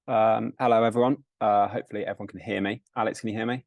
Hello, everyone. Hopefully everyone can hear me. Alex, can you hear me?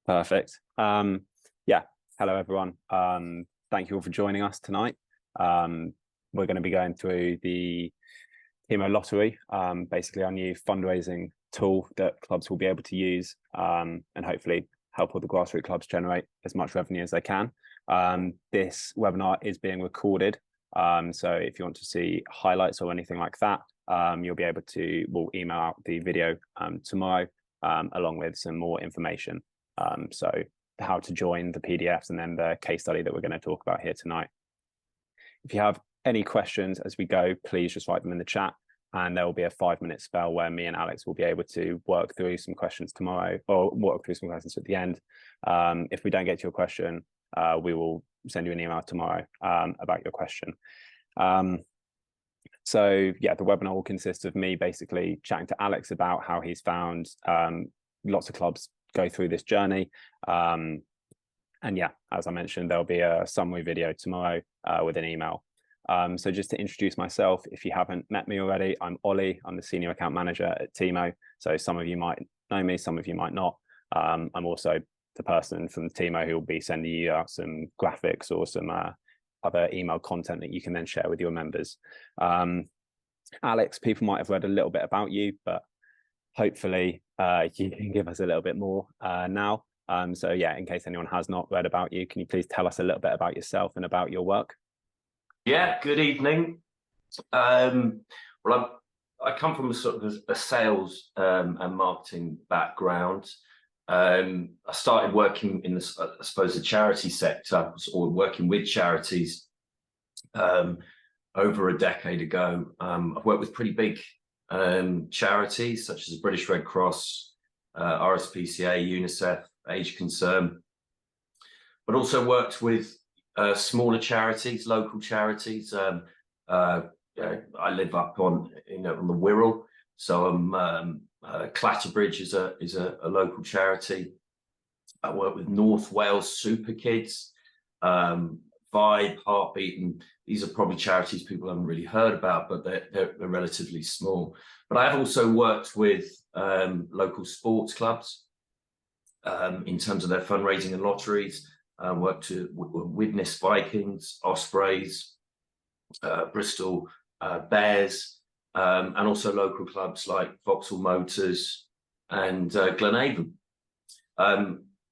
Perfect. Yeah, hello, everyone. Thank you all for joining us tonight. We're going to be going through the Teamo Lottery, basically our new fundraising tool that clubs will be able to use and hopefully help all the grassroots clubs generate as much revenue as they can. This webinar is being recorded. So if you want to see highlights or anything like that, you'll be able to, we'll email out the video tomorrow along with some more information. So how to join the PDFs and then the case study that we're going to talk about here tonight. If you have any questions as we go, please just write them in the chat, and there will be a 5-minute spell where me and Alex will be able to work through some questions tomorrow, or work through some questions at the end. If we don't get to your question, we will send you an email tomorrow about your question. So yeah, the webinar will consist of me basically chatting to Alex about how he's found lots of clubs go through this journey. And yeah, as I mentioned, there'll be a summary video tomorrow with an email. So just to introduce myself, if you haven't met me already, I'm Ollie. I'm the Senior Account Manager at Teamo. So some of you might know me, some of you might not. I'm also the person from Teamo who will be sending you out some graphics or some other email content that you can then share with your members. Alex, people might have read a little bit about you, but hopefully you can give us a little bit more now. So yeah, in case anyone has not read about you, can you please tell us a little bit about yourself and about your work? Yeah, good evening. Well, I come from a sort of a sales and marketing background. I started working in the, I suppose, the charity sector, or working with charities over a decade ago. I've worked with pretty big charities such as the British Red Cross, RSPCA, UNICEF, Age Concern, but also worked with smaller charities, local charities. I live up on, on the Wirral, so Clatterbridge is a local charity. I work with North Wales Super Kids, Vibe, Heartbeat, and these are probably charities people haven't really heard about, but they're relatively small. But I have also worked with local sports clubs in terms of their fundraising and lotteries. Worked to Widnes Vikings, Ospreys, Bristol Bears, and also local clubs like Vauxhall Motors and Glenavon.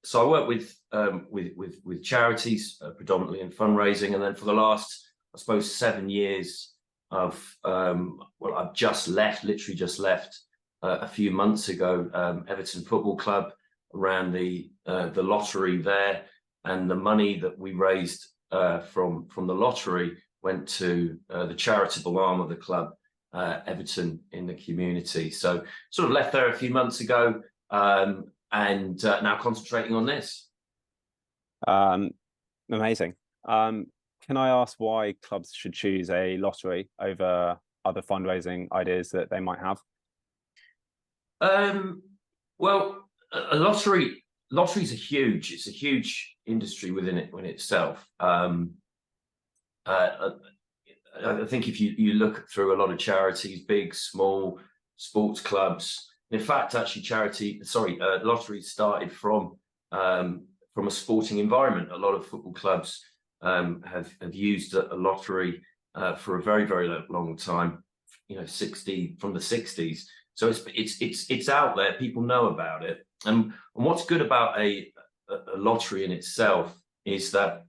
So I work with charities, predominantly in fundraising, and then for the last, I suppose, 7 years of well, I've just left, literally just left a few months ago, Everton Football Club, around the lottery there. And the money that we raised from the lottery went to the charitable arm of the club, Everton in the community. So sort of left there a few months ago, and now concentrating on this. Amazing. Can I ask why clubs should choose a lottery over other fundraising ideas that they might have? Well, a lotteries are huge. It's a huge industry within itself. I think if you look through a lot of charities, big, small, sports clubs. In fact, actually, lotteries started from a sporting environment. A lot of football clubs have used a lottery for a very, very long time. From the 60s. So it's out there. People know about it. And what's good about a lottery in itself is that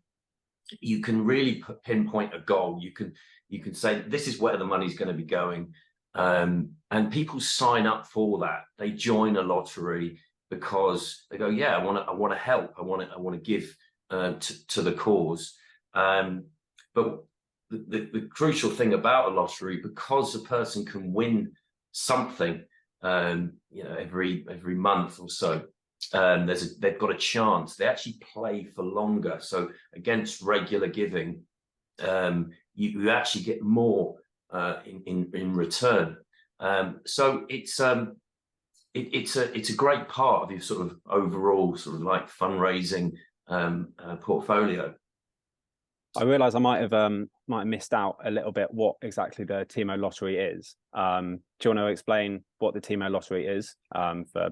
you can really pinpoint a goal. You can say, this is where the money's going to be going. And people sign up for that. They join a lottery because they go, yeah, I want to help. I want to give to the cause. But the crucial thing about a lottery, because a person can win something, every month or so, they've got a chance. They actually play for longer. So against regular giving, you actually get more in return. So it's a great part of your sort of overall sort of like fundraising portfolio. I realise I might have missed out a little bit what exactly the Teamo Lottery is. Do you want to explain what the Teamo Lottery is for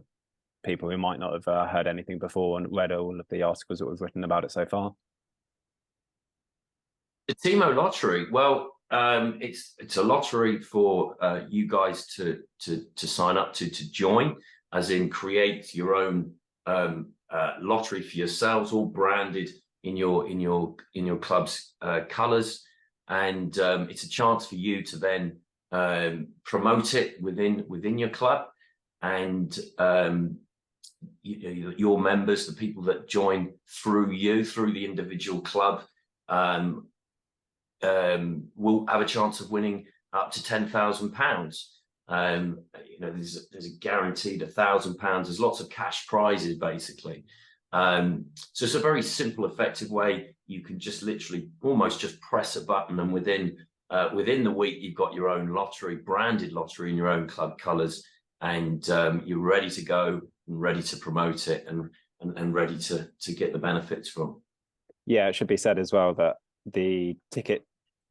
people who might not have heard anything before and read all of the articles that we've written about it so far? The Teamo Lottery, well, it's a lottery for you guys to sign up to join, as in create your own lottery for yourselves, all branded in your club's colours, and it's a chance for you to then promote it within your club, and your members, the people that join through the individual club, will have a chance of winning up to £10,000. There's a guaranteed £1,000. There's lots of cash prizes, basically. So it's a very simple, effective way. You can just literally almost just press a button, and within the week, you've got your own lottery, branded lottery in your own club colours, and you're ready to go and ready to promote it and ready to get the benefits from. Yeah, it should be said as well that the ticket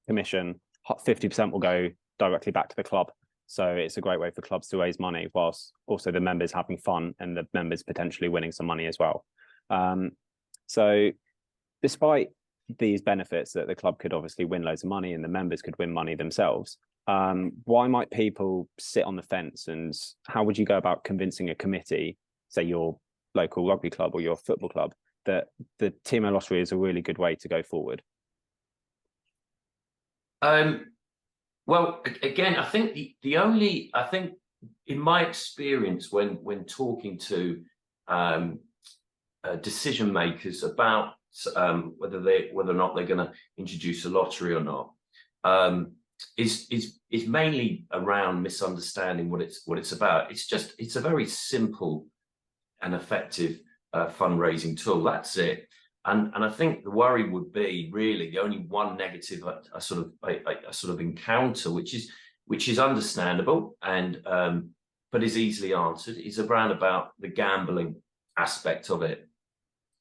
commission, 50% will go directly back to the club. So it's a great way for clubs to raise money whilst also the members having fun and the members potentially winning some money as well. So despite these benefits that the club could obviously win loads of money and the members could win money themselves, why might people sit on the fence, and how would you go about convincing a committee, say your local rugby club or your football club, that the Teamo Lottery is a really good way to go forward? Well, again, I think I think in my experience when talking to decision makers about whether or not they're going to introduce a lottery or not, is mainly around misunderstanding what it's about. It's a very simple and effective fundraising tool. That's it. And I think the worry would be really the only one negative a sort of encounter, which is understandable and but is easily answered, is around about the gambling aspect of it.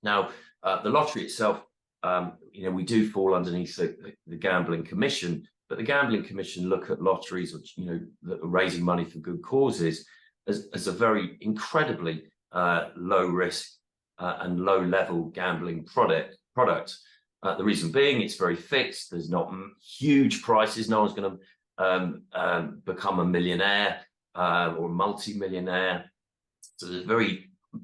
Now, the lottery itself, we do fall underneath the Gambling Commission, but the Gambling Commission look at lotteries, which that are raising money for good causes, as a very incredibly low risk and low level gambling product. The reason being, it's very fixed. There's not huge prices. No one's going to become a millionaire or multi-millionaire. So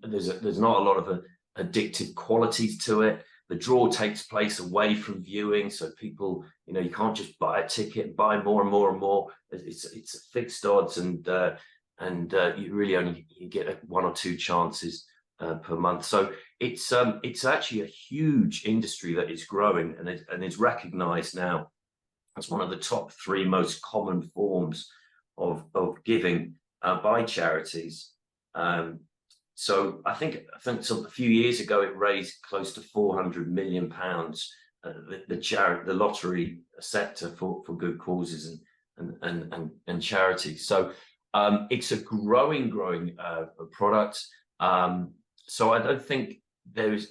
there's not a lot of addictive qualities to it. The draw takes place away from viewing, so people, you can't just buy a ticket and buy more and more and more. It's fixed odds, and you really only get 1 or 2 chances per month. So it's actually a huge industry that is growing and is recognized now as one of the top 3 most common forms of giving by charities. So I think a few years ago it raised close to £400 million, the lottery sector for good causes and charities. So it's a growing product. So I don't think there is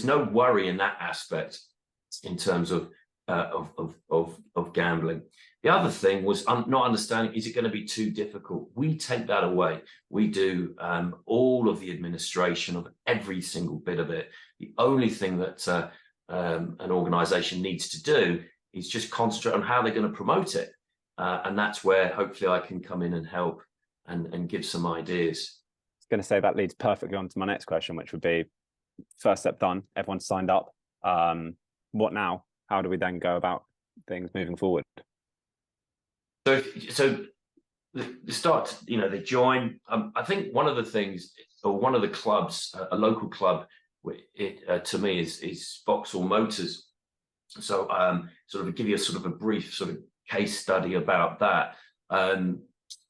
no worry in that aspect in terms of gambling. The other thing was not understanding, is it going to be too difficult? We take that away. We do all of the administration of every single bit of it. The only thing that an organisation needs to do is just concentrate on how they're going to promote it. And that's where hopefully I can come in and help and give some ideas. Going to say that leads perfectly on to my next question, which would be, first step done, everyone's signed up. What now? How do we then go about things moving forward? So the start, they join. I think one of the things, or one of the clubs, a local club, to me is Vauxhall Motors. So sort of give you a brief sort of case study about that.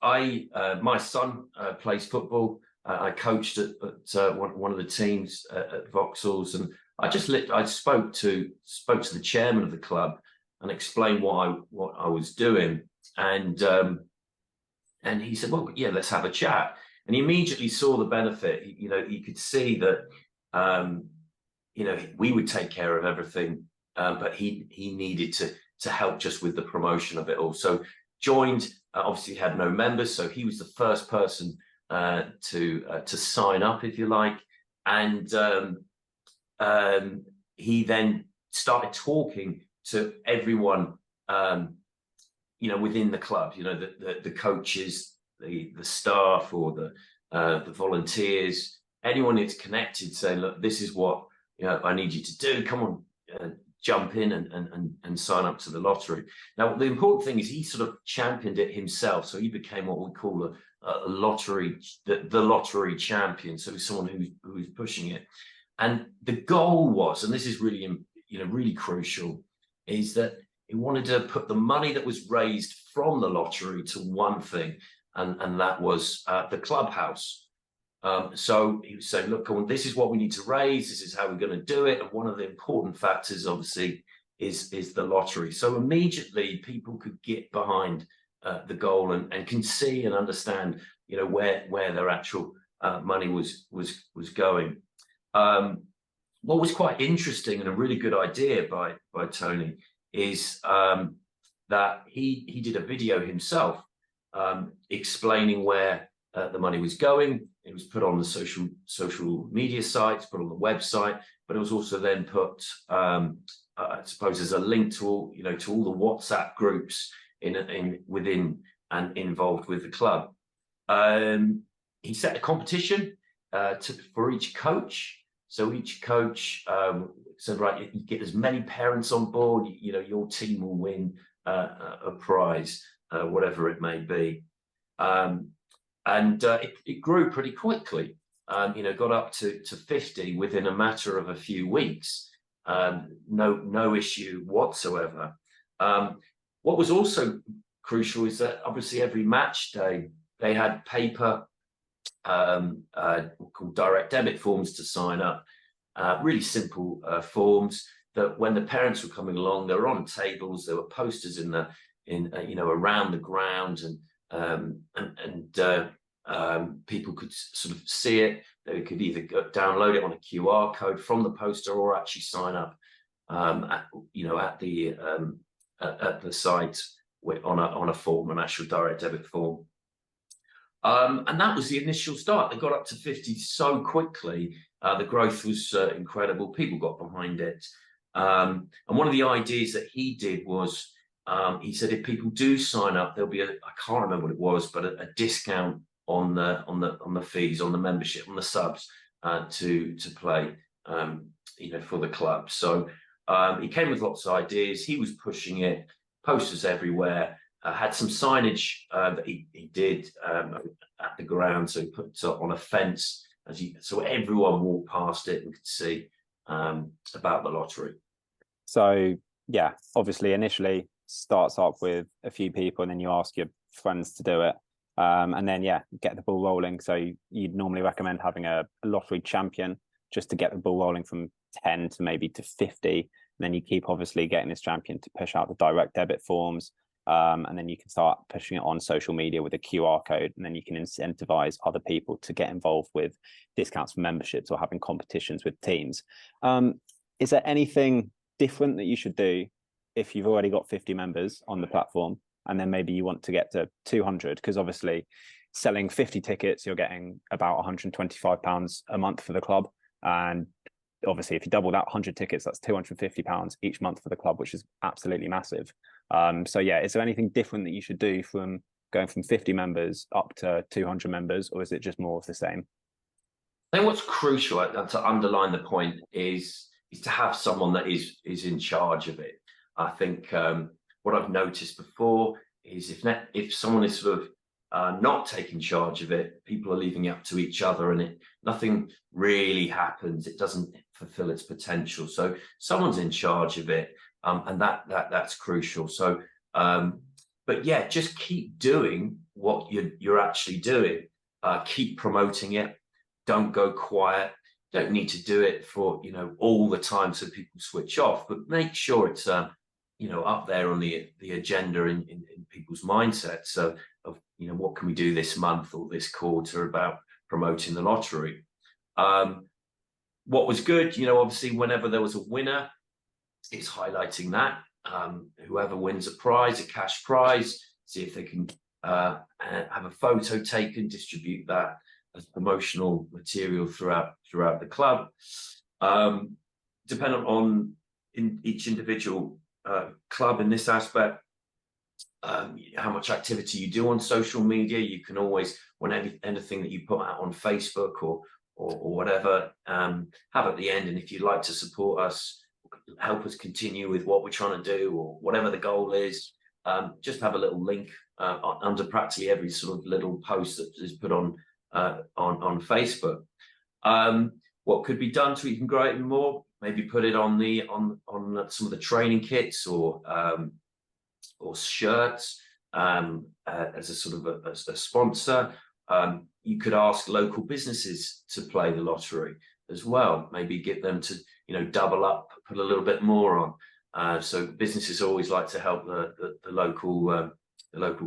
My son plays football. I coached at one of the teams at Vauxhall's, and I spoke to the chairman of the club and explained what I was doing, and he said, well, yeah, let's have a chat. And he immediately saw the benefit. He could see that we would take care of everything but he needed to help just with the promotion of it all. So joined, obviously had no members, so he was the first person to sign up, if you like, and he then started talking to everyone, within the club, the coaches, the staff, or the volunteers, anyone that's connected, saying, look, this is what I need you to do. Come on, jump in and sign up to the lottery. Now, the important thing is he sort of championed it himself, so he became what we call a lottery, the lottery champion. So he's someone who's pushing it, and the goal was, and this is really really crucial, is that he wanted to put the money that was raised from the lottery to one thing, and that was the clubhouse. So he was saying, look, this is what we need to raise. This is how we're going to do it. And one of the important factors, obviously, is the lottery. So immediately people could get behind the goal and can see and understand, where their actual money was going. What was quite interesting and a really good idea by Tony is that he did a video himself explaining where the money was going. It was put on the social media sites, put on the website, but it was also then put, I suppose, as a link to all the WhatsApp groups within and involved with the club. He set a competition for each coach. So each coach said, right, you get as many parents on board, your team will win a prize, whatever it may be. And it grew pretty quickly, got up to 50 within a matter of a few weeks. No issue whatsoever. What was also crucial is that obviously every match day they had paper called direct debit forms to sign up, really simple forms that when the parents were coming along, they were on tables, there were posters around the ground, and people could sort of see it. They could either download it on a QR code from the poster or actually sign up at the site on a form, an actual direct debit form. And that was the initial start. They got up to 50 so quickly. The growth was incredible. People got behind it. And one of the ideas that he did was, he said, if people do sign up, there'll be I can't remember what it was, but a discount on the fees, on the membership, on the subs to play, for the club. So he came with lots of ideas. He was pushing it, posters everywhere. Had some signage that he did at the ground, so he put it on a fence so everyone walked past it and could see about the lottery. So yeah, obviously initially starts up with a few people, and then you ask your friends to do it, and then get the ball rolling. So you'd normally recommend having a lottery champion just to get the ball rolling from 10 to maybe to 50, and then you keep obviously getting this champion to push out the direct debit forms. And then you can start pushing it on social media with a QR code, and then you can incentivize other people to get involved with discounts for memberships or having competitions with teams. Is there anything different that you should do if you've already got 50 members on the platform, and then maybe you want to get to 200? Because obviously selling 50 tickets, you're getting about £125 a month for the club. And obviously if you double that, 100 tickets, that's £250 each month for the club, which is absolutely massive. So is there anything different that you should do from going from 50 members up to 200 members, or is it just more of the same? I think what's crucial to underline the point is to have someone that is in charge of it. I think what I've noticed before is if someone is sort of not taking charge of it, people are leaving it up to each other, and nothing really happens. It doesn't fulfill its potential. So someone's in charge of it. And that's crucial. So, but just keep doing what you're actually doing. Keep promoting it. Don't go quiet. Don't need to do it for all the time so people switch off. But make sure it's up there on the agenda in people's mindsets of what can we do this month or this quarter about promoting the lottery. What was good, obviously, whenever there was a winner, it's highlighting that. Whoever wins a prize, a cash prize, see if they can have a photo taken, distribute that as promotional material throughout the club. Dependent on each individual club in this aspect, how much activity you do on social media. You can always, whenever anything that you put out on Facebook or whatever, have at the end. And if you'd like to support us, help us continue with what we're trying to do, or whatever the goal is, just have a little link under practically every sort of little post that is put on Facebook. What could be done to even grow it even more? Maybe put it on some of the training kits or shirts as a sort of a sponsor. You could ask local businesses to play the lottery as well. Maybe get them to, double up, put a little bit more on. So businesses always like to help the local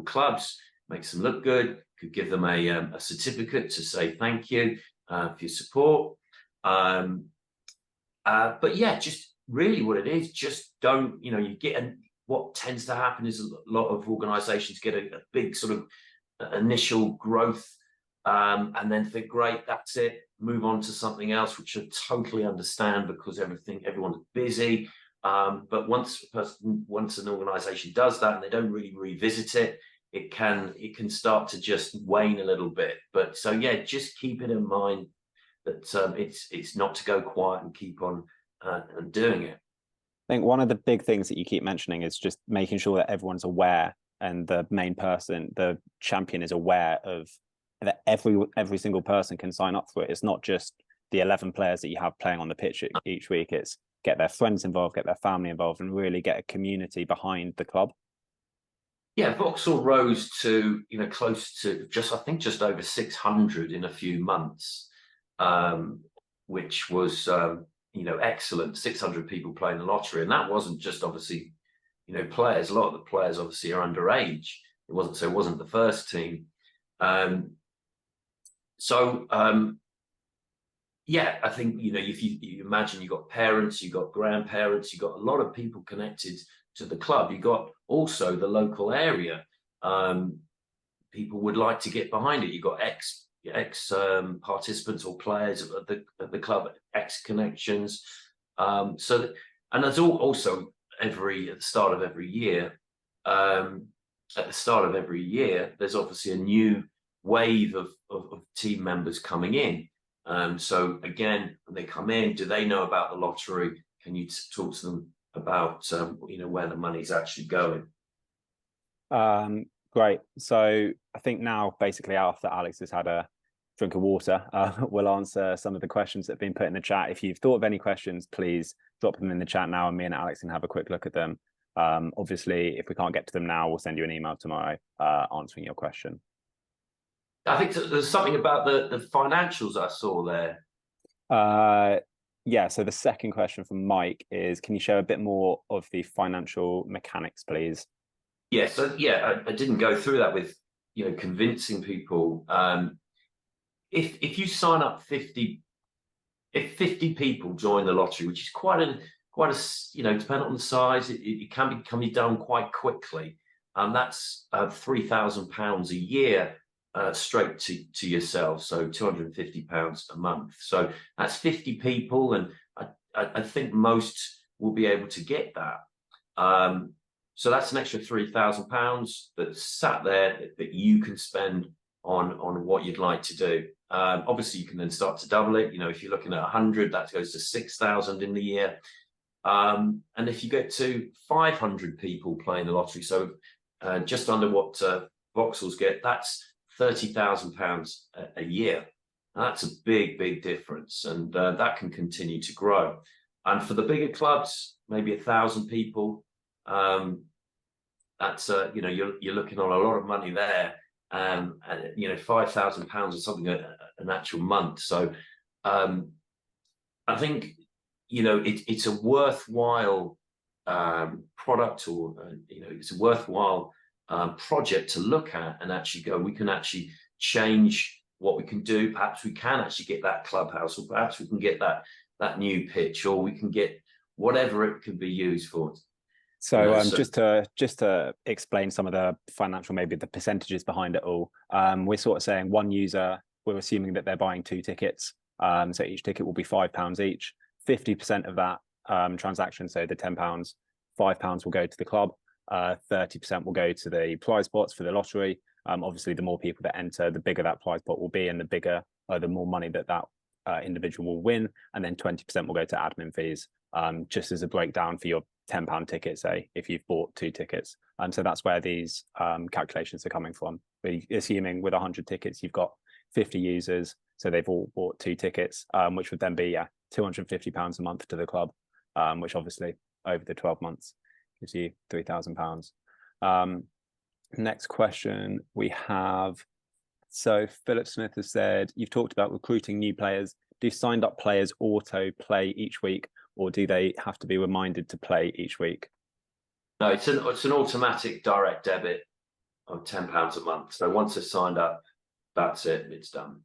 clubs, makes them look good. Could give them a certificate to say thank you for your support. But yeah, just really what it is, just don't, you get what tends to happen is a lot of organizations get a big sort of initial growth and then think, great, that's it, move on to something else, which I totally understand because everyone's busy. But once an organization does that and they don't really revisit it, it can start to just wane a little bit. But so yeah, just keep it in mind that it's not to go quiet and keep on and doing it. I think one of the big things that you keep mentioning is just making sure that everyone's aware, and the main person, the champion, is aware of that every single person can sign up for it. It's not just the 11 players that you have playing on the pitch each week. It's get their friends involved, get their family involved, and really get a community behind the club. Yeah, Vauxhall rose to close to just over 600 in a few months, which was excellent. 600 people playing the lottery, and that wasn't just obviously players. A lot of the players obviously are underage. It wasn't the first team. Yeah, I think if you imagine you've got parents, you've got grandparents, you've got a lot of people connected to the club. You've got also the local area. People would like to get behind it. You've got ex participants or players at the club, ex connections. And there's also at the start of every year. There's obviously a new wave of team members coming in. So again, when they come in, do they know about the lottery? Can you talk to them about where the money's actually going? Great. So I think now, basically, after Alex has had a drink of water, we'll answer some of the questions that have been put in the chat. If you've thought of any questions, please drop them in the chat now, and me and Alex can have a quick look at them. Obviously, if we can't get to them now, we'll send you an email tomorrow answering your question. I think there's something about the financials I saw there. Yeah, so the second question from Mike is, can you share a bit more of the financial mechanics, please? Yeah, so yeah, I didn't go through that with convincing people. If you sign up 50 people join the lottery, which is quite a depending on the size, it can be done quite quickly, and that's £3,000 a year straight to yourself, so £250 a month. So that's 50 people, and I think most will be able to get that. So that's an extra £3,000 that's sat there that you can spend on what you'd like to do. Obviously, you can then start to double it. If you're looking at 100, that goes to 6,000 in the year. And if you get to 500 people playing the lottery, so just under what Vauxhalls get, that's £30,000 a year. And that's a big difference, and that can continue to grow. And for the bigger clubs, maybe 1,000 people, that's you're looking on a lot of money there, and £5,000 or something an actual month. So I think it's a worthwhile product, or it's a worthwhile project to look at and actually go, we can actually change what we can do. Perhaps we can actually get that clubhouse, or perhaps we can get that new pitch, or we can get whatever it can be used for. So just to explain some of the financial, maybe the percentages behind it all, we're sort of saying one user, we're assuming that they're buying 2 tickets. So each ticket will be £5 each. 50% of that transaction, so the £10, £5 will go to the club. 30% will go to the prize pots for the lottery. Obviously, the more people that enter, the bigger that prize pot will be, and the more money that individual will win. And then 20% will go to admin fees, just as a breakdown for your £10 ticket, say, if you've bought 2 tickets. So that's where these calculations are coming from. We're assuming with 100 tickets, you've got 50 users, so they've all bought 2 tickets, which would then be £250 a month to the club, which obviously over the 12 months gives you £3,000. Next question we have. So Philip Smith has said, you've talked about recruiting new players. Do signed up players auto play each week, or do they have to be reminded to play each week? No, it's an automatic direct debit of £10 a month. So once it's signed up, that's it, it's done.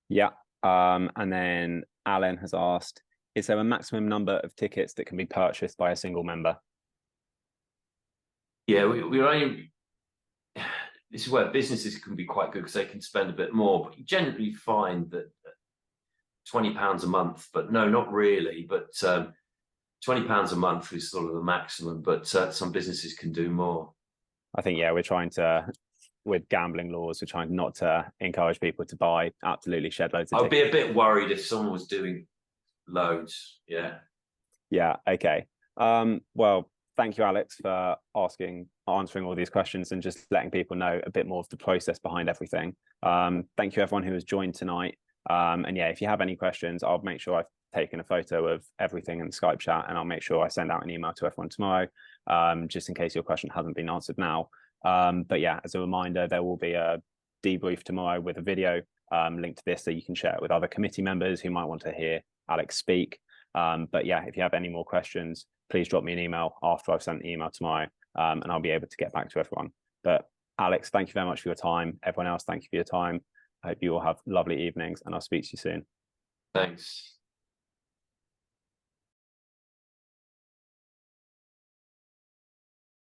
Yeah. And then Alan has asked, is there a maximum number of tickets that can be purchased by a single member? Yeah, we're only, this is where businesses can be quite good because they can spend a bit more, but you generally find that £20 a month, but no, not really, but £20 a month is sort of the maximum, but some businesses can do more. I think, yeah, we're trying to, with gambling laws, we're trying not to encourage people to buy absolutely shed loads of I'd tickets. be a bit worried if someone was doing loads. Yeah. Yeah. Okay. Well, thank you, Alex, for answering all these questions and just letting people know a bit more of the process behind everything. Thank you, everyone who has joined tonight. And yeah, if you have any questions, I'll make sure I've taken a photo of everything in the Skype chat, and I'll make sure I send out an email to everyone tomorrow, just in case your question hasn't been answered now. But yeah, as a reminder, there will be a debrief tomorrow with a video linked to this, so you can share it with other committee members who might want to hear Alex speak. But yeah, if you have any more questions, please drop me an email after I've sent the email tomorrow, and I'll be able to get back to everyone. But Alex, thank you very much for your time. Everyone else, thank you for your time. I hope you all have lovely evenings, and I'll speak to you soon. Thanks.